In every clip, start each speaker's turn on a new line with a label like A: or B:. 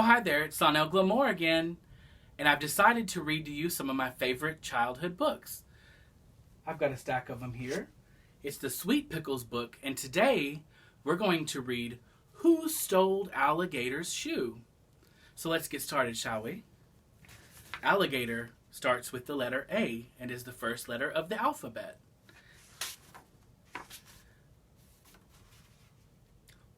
A: hi there, it's Zonnell Glamoure again, and I've decided to read to you some of my favorite childhood books. I've got a stack of them here. It's the Sweet Pickles book, and today we're going to read Who Stole Alligator's Shoe? So let's get started, shall we? Alligator starts with the letter A and is the first letter of the alphabet.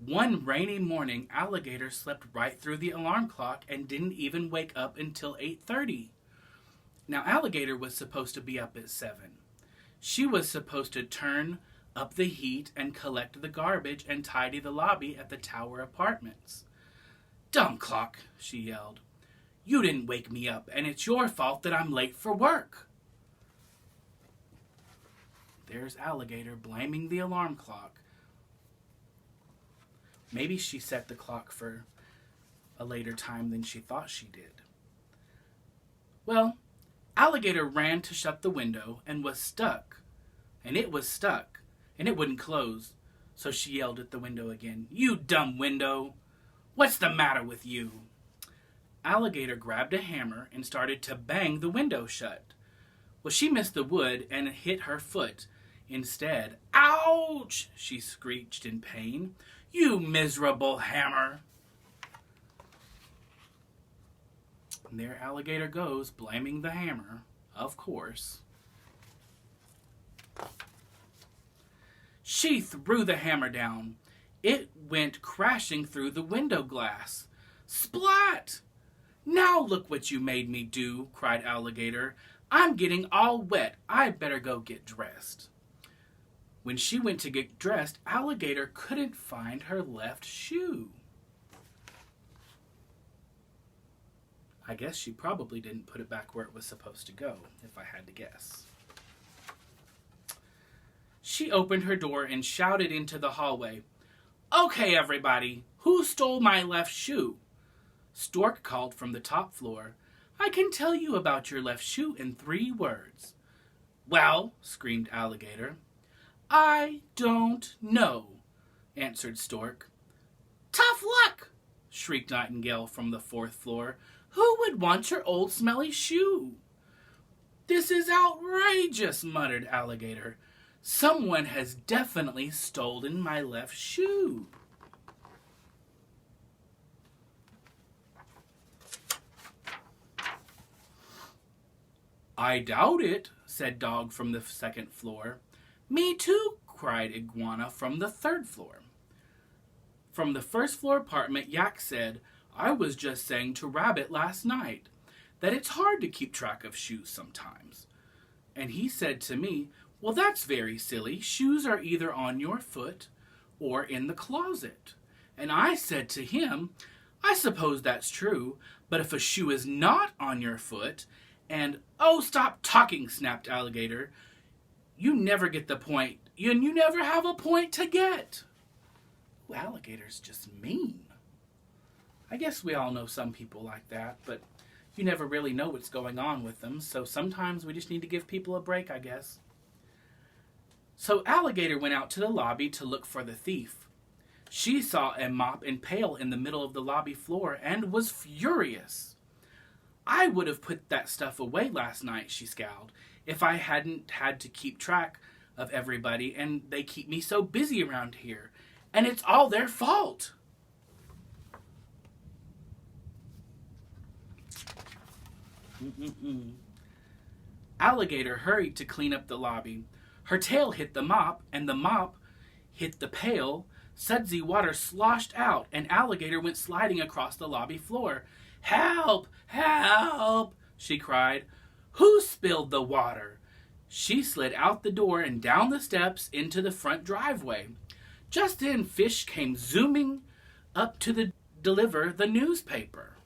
A: One rainy morning, Alligator slept right through the alarm clock and didn't even wake up until 8:30. Now, Alligator was supposed to be up at 7. She was supposed to turn up the heat and collect the garbage and tidy the lobby at the Tower Apartments. "Dumb clock," she yelled. "You didn't wake me up, and it's your fault that I'm late for work." There's Alligator blaming the alarm clock. Maybe she set the clock for a later time than she thought she did. Well, Alligator ran to shut the window and was stuck. And it was stuck. And it wouldn't close. So she yelled at the window again. "You dumb window! What's the matter with you?" Alligator grabbed a hammer and started to bang the window shut. Well, she missed the wood and hit her foot instead. "Ouch!" she screeched in pain. "You miserable hammer!" And there Alligator goes, blaming the hammer, of course. She threw the hammer down. It went crashing through the window glass. "Splat! Now look what you made me do," cried Alligator. "I'm getting all wet. I'd better go get dressed." When she went to get dressed, Alligator couldn't find her left shoe. I guess she probably didn't put it back where it was supposed to go, if I had to guess. She opened her door and shouted into the hallway, "Okay, everybody, who stole my left shoe?" Stork called from the top floor, "I can tell you about your left shoe in 3 words. "Well," screamed Alligator. "I don't know," answered Stork. "Tough luck!" shrieked Nightingale from the 4th floor. "Who would want your old smelly shoe?" "This is outrageous," muttered Alligator. "Someone has definitely stolen my left shoe." "I doubt it," said Dog from the 2nd floor. "Me too," cried Iguana from the 3rd floor. From the 1st floor apartment, Yak said, "I was just saying to Rabbit last night that it's hard to keep track of shoes sometimes. And he said to me, 'Well, that's very silly. Shoes are either on your foot or in the closet.' And I said to him, 'I suppose that's true, but if a shoe is not on your foot and—'" "Oh, stop talking," snapped Alligator. "You never get the point, and you never have a point to get." Ooh, Alligator's just mean. I guess we all know some people like that, but you never really know what's going on with them, so sometimes we just need to give people a break, I guess. So Alligator went out to the lobby to look for the thief. She saw a mop and pail in the middle of the lobby floor and was furious. "I would have put that stuff away last night," she scowled, "if I hadn't had to keep track of everybody, and they keep me so busy around here. And it's all their fault." Alligator hurried to clean up the lobby. Her tail hit the mop, and the mop hit the pail. Sudsy water sloshed out, and Alligator went sliding across the lobby floor. "Help! Help!" she cried. "Who spilled the water?" She slid out the door and down the steps into the front driveway. Just then, Fish came zooming up to deliver the newspaper.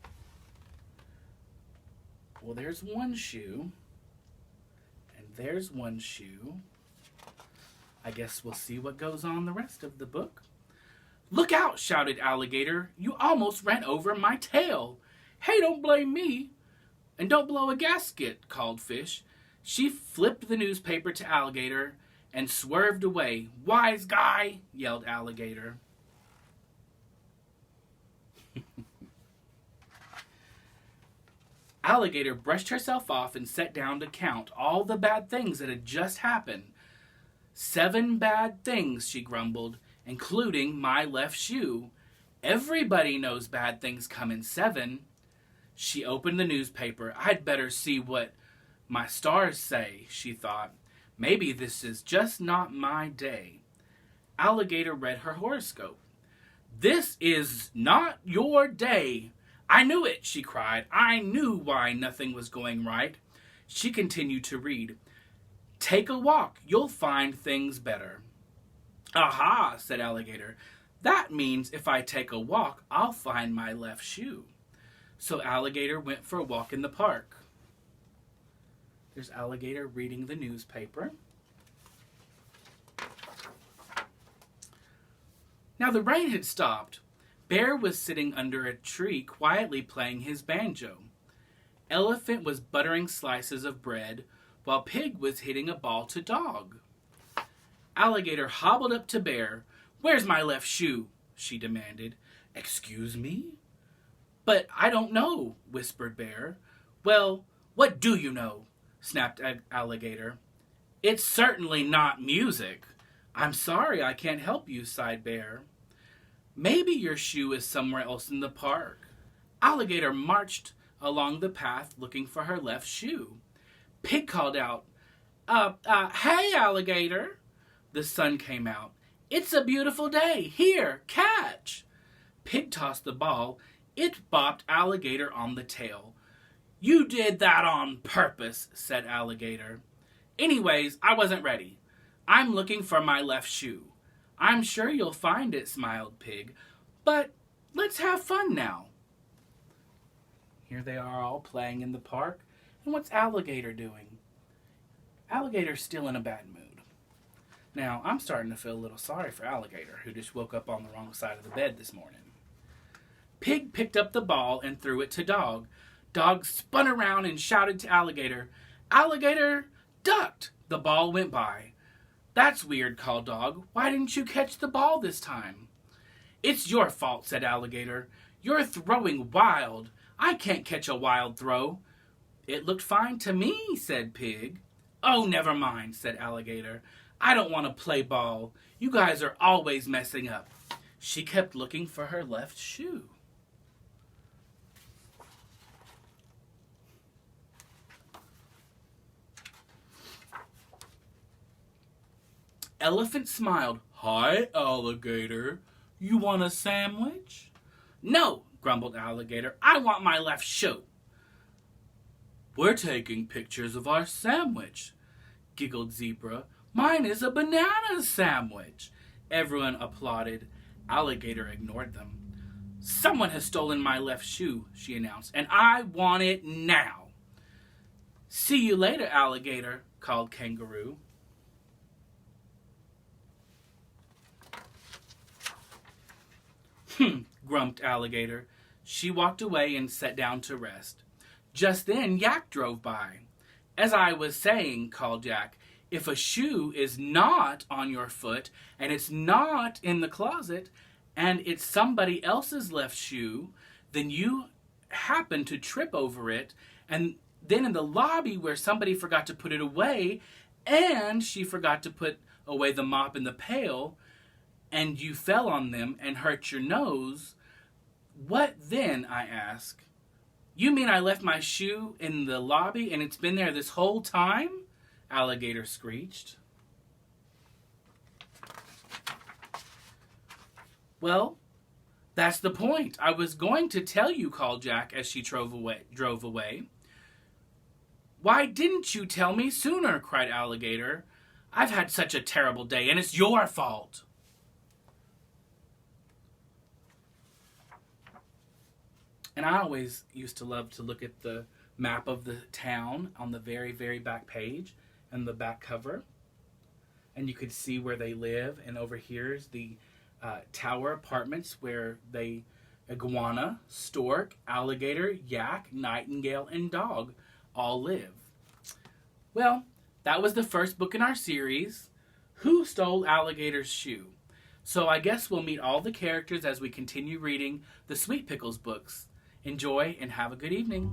A: Well, there's one shoe. And there's one shoe. I guess we'll see what goes on the rest of the book. "Look out!" shouted Alligator. "You almost ran over my tail." "Hey, don't blame me. And don't blow a gasket," called Fish. She flipped the newspaper to Alligator and swerved away. "Wise guy!" yelled Alligator. Alligator brushed herself off and sat down to count all the bad things that had just happened. 7 bad things, she grumbled, including my left shoe. Everybody knows bad things come in 7. She opened the newspaper. I'd better see what my stars say, she thought. Maybe this is just not my day. Alligator read her horoscope. This is not your day. I knew it, she cried. I knew why nothing was going right. She continued to read. Take a walk. You'll find things better. Aha, said Alligator. That means if I take a walk, I'll find my left shoe. So Alligator went for a walk in the park. There's Alligator reading the newspaper. Now the rain had stopped. Bear was sitting under a tree quietly playing his banjo. Elephant was buttering slices of bread, while Pig was hitting a ball to Dog. Alligator hobbled up to Bear. Where's my left shoe? She demanded. Excuse me? But I don't know, whispered Bear. Well, what do you know? Snapped Alligator. It's certainly not music. I'm sorry I can't help you, sighed Bear. Maybe your shoe is somewhere else in the park. Alligator marched along the path looking for her left shoe. Pig called out, hey, Alligator. The sun came out. It's a beautiful day. Here, catch. Pig tossed the ball. It bopped Alligator on the tail. You did that on purpose, said Alligator. Anyways, I wasn't ready. I'm looking for my left shoe. I'm sure you'll find it, smiled Pig. But let's have fun now. Here they are all playing in the park. And what's Alligator doing? Alligator's still in a bad mood. Now, I'm starting to feel a little sorry for Alligator, who just woke up on the wrong side of the bed this morning. Pig picked up the ball and threw it to Dog. Dog spun around and shouted to Alligator. Alligator ducked. The ball went by. That's weird, called Dog. Why didn't you catch the ball this time? It's your fault, said Alligator. You're throwing wild. I can't catch a wild throw. It looked fine to me, said Pig. Oh, never mind, said Alligator. I don't want to play ball. You guys are always messing up. She kept looking for her left shoe. Elephant smiled. Hi, Alligator. You want a sandwich? No, grumbled Alligator. I want my left shoe. We're taking pictures of our sandwich, giggled Zebra. Mine is a banana sandwich. Everyone applauded. Alligator ignored them. Someone has stolen my left shoe, she announced, and I want it now. See you later, Alligator, called Kangaroo. Grumped Alligator. She walked away and sat down to rest. Just then, Yak drove by. As I was saying, called Yak, if a shoe is not on your foot, and it's not in the closet, and it's somebody else's left shoe, then you happen to trip over it, and then in the lobby where somebody forgot to put it away, and she forgot to put away the mop in the pail, and you fell on them and hurt your nose, what then, I ask? You mean I left my shoe in the lobby and it's been there this whole time? Alligator screeched. Well, that's the point. I was going to tell you, called Jack as she drove away. Why didn't you tell me sooner? Cried Alligator. I've had such a terrible day and it's your fault. And I always used to love to look at the map of the town on the very, very back page and the back cover. And you could see where they live. And over here is the tower apartments where iguana, stork, alligator, yak, nightingale, and dog all live. Well, that was the first book in our series, Who Stole Alligator's Shoe? So I guess we'll meet all the characters as we continue reading the Sweet Pickles books. Enjoy and have a good evening.